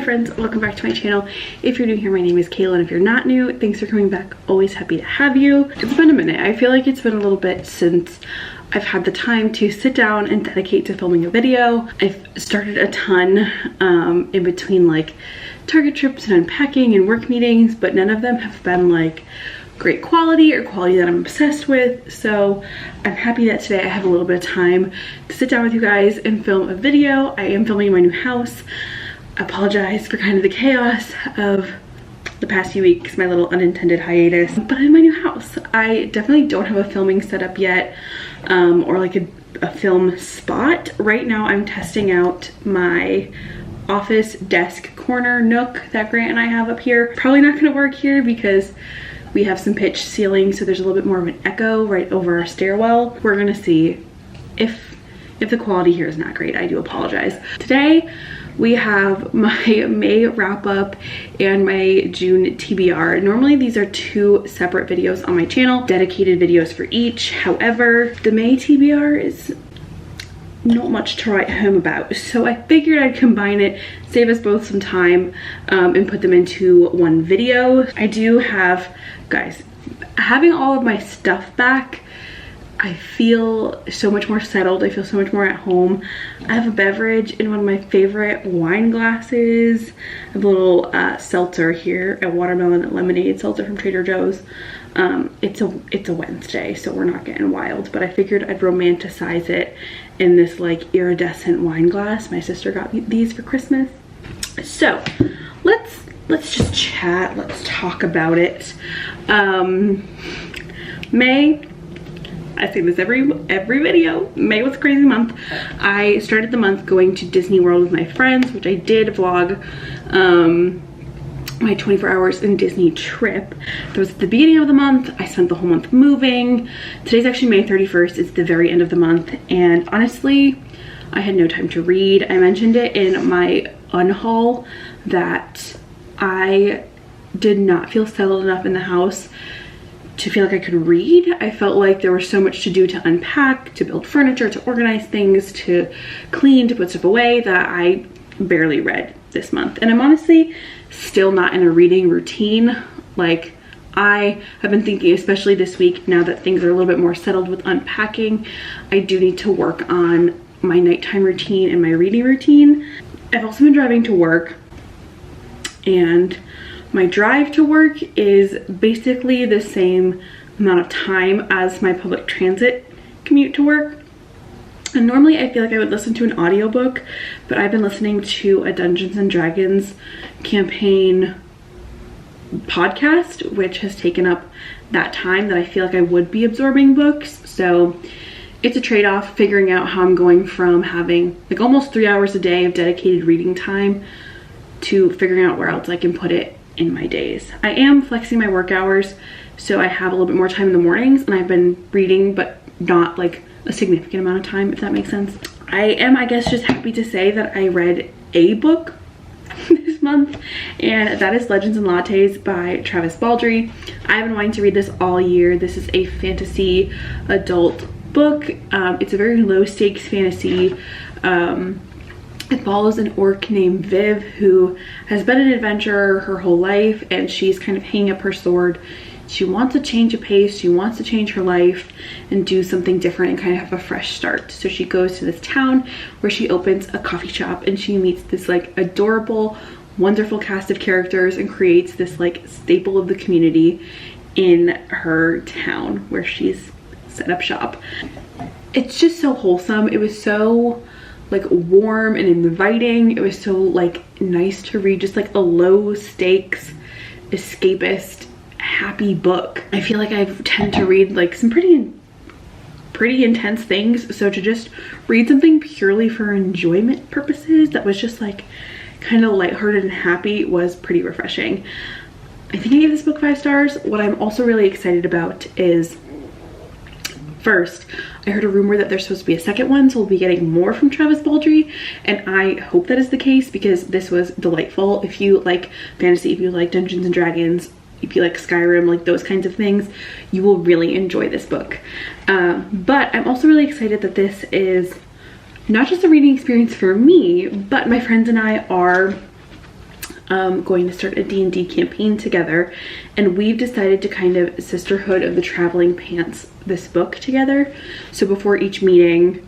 friends, welcome back to my channel. If you're new here, my name is Kayla, and if you're not new, thanks for coming back. Always happy to have you. It's been a minute. I feel like it's been a little bit since I've had the time to sit down and dedicate to filming a video. I've started a ton in between like Target trips and unpacking and work meetings, but none of them have been like great quality or quality that I'm obsessed with. So I'm happy that today I have a little bit of time to sit down with you guys and film a video. I am filming in my new house. I apologize for kind of the chaos of the past few weeks, my little unintended hiatus, but in my new house. I definitely don't have a filming setup yet, or like a film spot. Right now I'm testing out my office desk corner nook that Grant and I have up here. Probably not gonna work here because we have some pitched ceiling, so there's a little bit more of an echo right over our stairwell. We're gonna see if the quality here is not great. I do apologize. Today we have my May wrap up and my June TBR. Normally these are two separate videos on my channel, dedicated videos for each. However, the May TBR is not much to write home about, so I figured I'd combine it, save us both some time, and put them into one video. I do have, guys, having all of my stuff back, I feel so much more settled. I feel so much more at home. I have a beverage in one of my favorite wine glasses. I have a little seltzer here, a watermelon and lemonade seltzer from Trader Joe's. It's a Wednesday, so we're not getting wild, but I figured I'd romanticize it in this like iridescent wine glass. My sister got me these for Christmas. So let's just chat. Let's talk about it. May, I say this every video, May was a crazy month. I started the month going to Disney World with my friends, which I did vlog my 24 hours in Disney trip. That was at the beginning of the month. I spent the whole month moving. Today's actually May 31st. It's the very end of the month, and honestly, I had no time to read. I mentioned it in my unhaul that I did not feel settled enough in the house to feel like I could read. I felt like there was so much to do, to unpack, to build furniture, to organize things, to clean, to put stuff away, that I barely read this month. And I'm honestly still not in a reading routine. Like, I have been thinking, especially this week, now that things are a little bit more settled with unpacking, I do need to work on my nighttime routine and my reading routine. I've also been driving to work, and my drive to work is basically the same amount of time as my public transit commute to work. And normally I feel like I would listen to an audiobook, but I've been listening to a Dungeons and Dragons campaign podcast, which has taken up that time that I feel like I would be absorbing books. So it's a trade-off, figuring out how I'm going from having like almost 3 hours a day of dedicated reading time to figuring out where else I can put it in my days. I am flexing my work hours, so I have a little bit more time in the mornings, and I've been reading, but not like a significant amount of time, if that makes sense. I am, I guess, just happy to say that I read a book this month, and that is Legends and Lattes by Travis Baldree. I've been wanting to read this all year. This is a fantasy adult book. It's a very low stakes fantasy. It follows an orc named Viv who has been an adventurer her whole life, and she's kind of hanging up her sword. She wants to change a pace, she wants to change her life and do something different and kind of have a fresh start. So she goes to this town where she opens a coffee shop, and she meets this like adorable, wonderful cast of characters and creates this like staple of the community in her town where she's set up shop. It's just so wholesome. It was so like warm and inviting. It was so like nice to read, just like a low stakes, escapist, happy book. I feel like I tend to read like some pretty intense things, so to just read something purely for enjoyment purposes that was just like kind of lighthearted and happy was pretty refreshing. I think I gave this book 5 stars. What I'm also really excited about is, first, I heard a rumor that there's supposed to be a second one, so we'll be getting more from Travis Baldree, and I hope that is the case because this was delightful. If you like fantasy, if you like Dungeons and Dragons, if you like Skyrim, like those kinds of things, you will really enjoy this book. But I'm also really excited that this is not just a reading experience for me, but my friends and I are going to start a D&D campaign together, and we've decided to kind of Sisterhood of the Traveling Pants this book together. So before each meeting,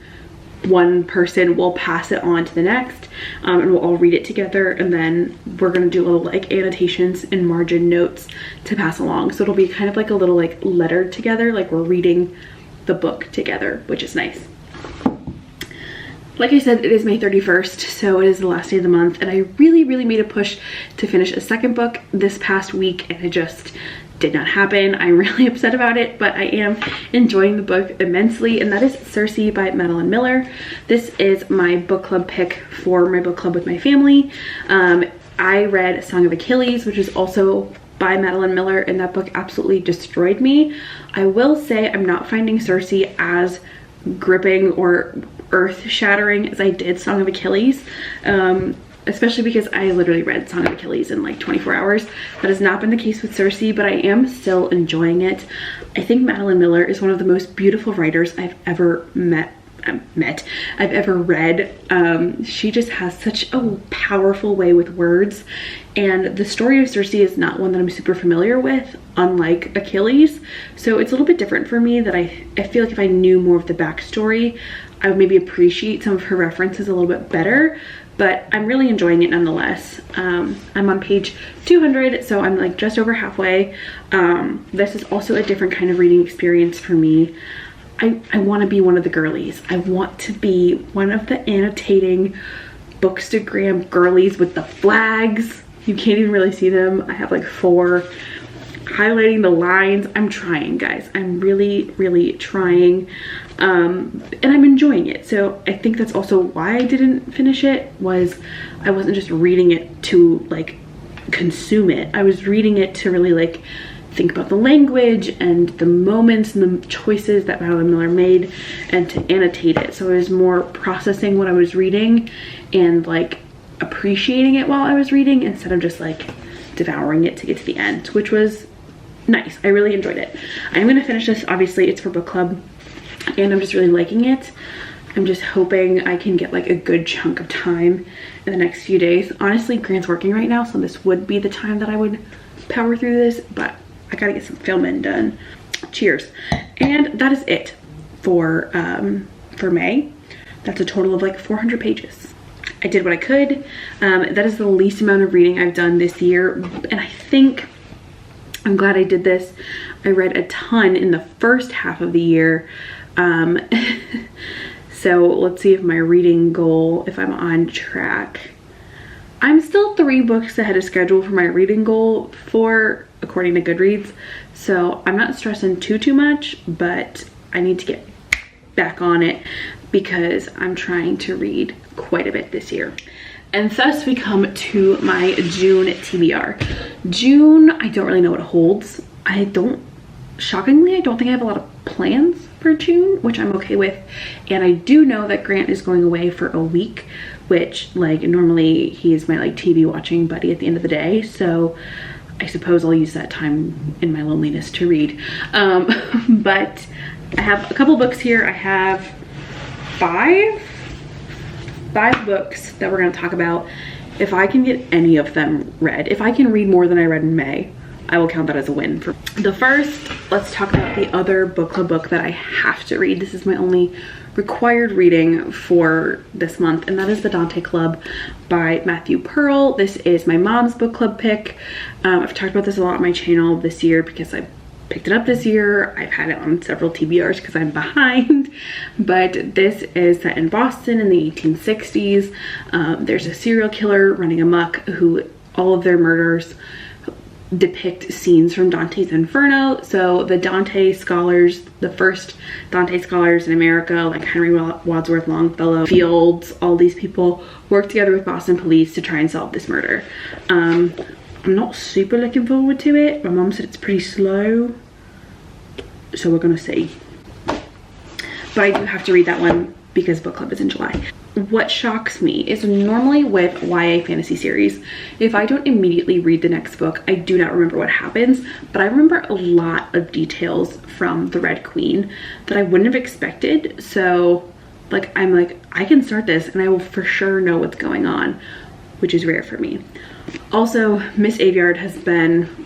one person will pass it on to the next, and we'll all read it together, and then we're gonna do little like annotations and margin notes to pass along. So it'll be kind of like a little like letter together, like we're reading the book together, which is nice. Like I said, it is May 31st, so it is the last day of the month, and I really made a push to finish a second book this past week, and it just did not happen. I'm really upset about it, but I am enjoying the book immensely, and that is Circe by Madeline Miller. This is my book club pick for my book club with my family. I read Song of Achilles, which is also by Madeline Miller, and that book absolutely destroyed me. I will say I'm not finding Circe as gripping or earth-shattering as I did Song of Achilles, especially because I literally read Song of Achilles in like 24 hours. That has not been the case with Circe, but I am still enjoying it. I think Madeline Miller is one of the most beautiful writers I've ever I've ever read. She just has such a powerful way with words, and the story of Circe is not one that I'm super familiar with, unlike Achilles, so it's a little bit different for me. That I feel like if I knew more of the backstory, I would maybe appreciate some of her references a little bit better, but I'm really enjoying it nonetheless. I'm on page 200, so I'm like just over halfway. This is also a different kind of reading experience for me. I want to be one of the girlies. I want to be one of the annotating Bookstagram girlies with the flags. You can't even really see them. I have like 4 highlighting the lines. I'm trying, guys. I'm really trying. And I'm enjoying it. So I think that's also why I didn't finish it, was I wasn't just reading it to like consume it. I was reading it to really like think about the language and the moments and the choices that Madeline Miller made, and to annotate it. So I was more processing what I was reading and like appreciating it while I was reading, instead of just like devouring it to get to the end, which was nice. I really enjoyed it. I'm gonna finish this. Obviously it's for book club, and I'm just really liking it. I'm just hoping I can get like a good chunk of time in the next few days. Honestly, Grant's working right now, so this would be the time that I would power through this, but I gotta get some filming done. Cheers. And that is it for May. That's a total of like 400 pages. I did what I could. That is the least amount of reading I've done this year, and I think I'm glad I did this. I read a ton in the first half of the year. So let's see if my reading goal, if I'm on track. I'm still 3 books ahead of schedule for my reading goal according to Goodreads. So I'm not stressing too much, but I need to get back on it because I'm trying to read quite a bit this year. And thus we come to my June TBR. June, I don't really know what it holds. Shockingly, I don't think I have a lot of plans for June, which I'm okay with. And I do know that Grant is going away for a week, which like normally he is my like TV watching buddy at the end of the day. So I suppose I'll use that time in my loneliness to read. But I have a couple books here. I have five books that we're going to talk about. If I can get any of them read, if I can read more than I read in May, I will count that as a win. For the first, let's talk about the other book club book that I have to read. This is my only required reading for this month, and that is The Dante Club by Matthew Pearl. This is my mom's book club pick. I've talked about this a lot on my channel this year because I picked it up this year. I've had it on several TBRs because I'm behind, but this is set in Boston in the 1860s. There's a serial killer running amok who all of their murders depict scenes from Dante's Inferno. So the Dante scholars, the first Dante scholars in America, like Henry Wadsworth Longfellow, Fields, all these people work together with Boston police to try and solve this murder. I'm not super looking forward to it. My mom said it's pretty slow, so we're gonna see. But I do have to read that one because book club is in July. What shocks me is normally with YA fantasy series, if I don't immediately read the next book, I do not remember what happens, but I remember a lot of details from The Red Queen that I wouldn't have expected. So I'm like, I can start this and I will for sure know what's going on, which is rare for me. Also, Miss Aviard has been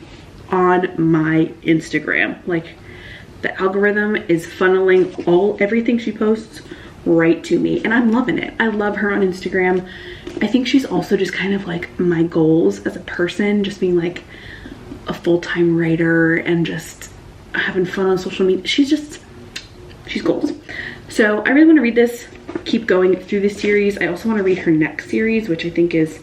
on my Instagram. Like, the algorithm is funneling everything she posts right to me, and I'm loving it. I love her on Instagram. I think she's also just kind of like my goals as a person, just being like a full-time writer and just having fun on social media. She's goals. So I really want to read this, keep going through this series. I also want to read her next series, which I think is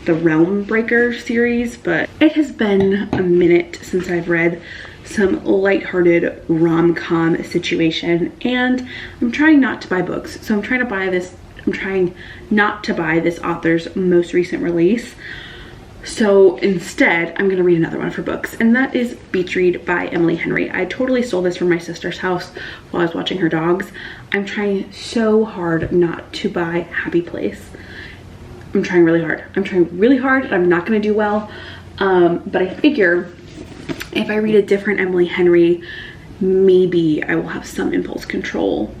the Realm Breaker series, but it has been a minute since I've read some lighthearted rom-com situation, and I'm trying not to buy books. So I'm trying not to buy this author's most recent release. So instead, I'm gonna read another one of her books, and that is Beach Read by Emily Henry. I totally stole this from my sister's house while I was watching her dogs. I'm trying so hard not to buy Happy Place. I'm trying really hard. And I'm not gonna do well, but I figure if I read a different Emily Henry, maybe I will have some impulse control.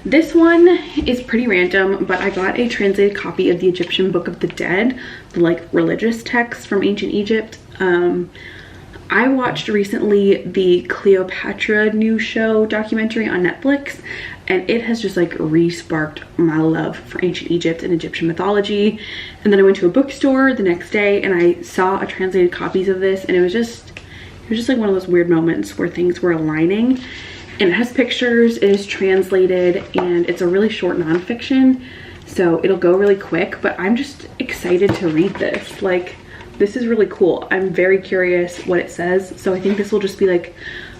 This one is pretty random, but I got a translated copy of the Egyptian Book of the Dead, the like religious text from ancient Egypt. I watched recently the Cleopatra new show documentary on Netflix, and it has just like re-sparked my love for ancient Egypt and Egyptian mythology. And then I went to a bookstore the next day and I saw a translated copies of this, and it was just like one of those weird moments where things were aligning. And it has pictures, it is translated, and it's a really short nonfiction, so it'll go really quick, but I'm just excited to read this. Like, this is really cool. I'm very curious what it says, so I think this will just be like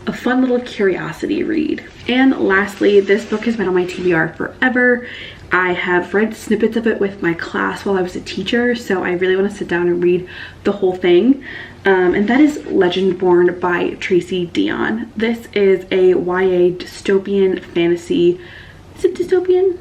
a fun little curiosity read. And lastly, this book has been on my TBR forever. I have read snippets of it with my class while I was a teacher, so I really want to sit down and read the whole thing. And that is Legendborn by Tracy Dion. This is a YA dystopian fantasy. Is it dystopian?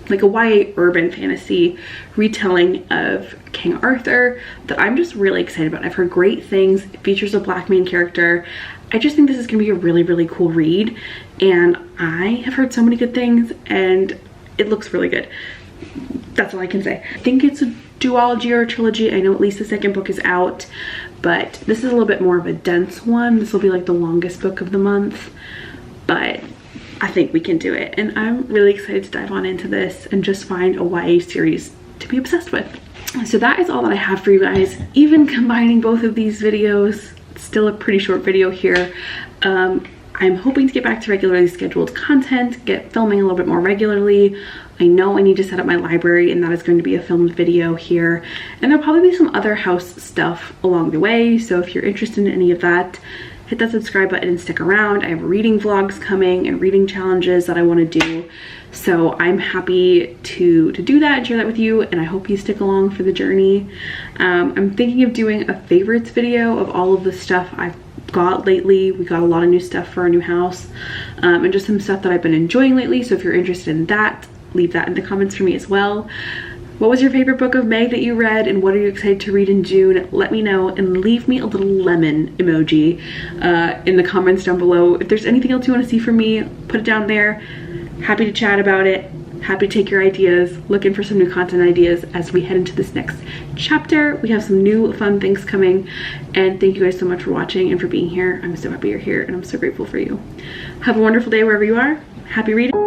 Like a YA urban fantasy retelling of King Arthur that I'm just really excited about. I've heard great things. It features a Black main character. I just think this is going to be a really, really cool read. And I have heard so many good things, and it looks really good. That's all I can say. I think it's a duology or a trilogy. I know at least the second book is out, but this is a little bit more of a dense one. This will be like the longest book of the month, but I think we can do it. And I'm really excited to dive on into this and just find a YA series to be obsessed with. So that is all that I have for you guys. Even combining both of these videos, it's still a pretty short video here. I'm hoping to get back to regularly scheduled content, get filming a little bit more regularly. I know I need to set up my library, and that is going to be a filmed video here. And there'll probably be some other house stuff along the way, so if you're interested in any of that, hit that subscribe button and stick around. I have reading vlogs coming and reading challenges that I want to do. So I'm happy to do that and share that with you, and I hope you stick along for the journey. I'm thinking of doing a favorites video of all of the stuff I've got lately. We got a lot of new stuff for our new house, and just some stuff that I've been enjoying lately. So if you're interested in that, leave that in the comments for me as well. What was your favorite book of May that you read, and what are you excited to read in June? Let me know, and leave me a little lemon emoji in the comments down below. If there's anything else you want to see from me, put it down there. Happy to chat about it. Happy to take your ideas. Looking for some new content ideas as we head into this next chapter. We have some new fun things coming, and thank you guys so much for watching and for being here. I'm so happy you're here, and I'm so grateful for you. Have a wonderful day wherever you are. Happy reading.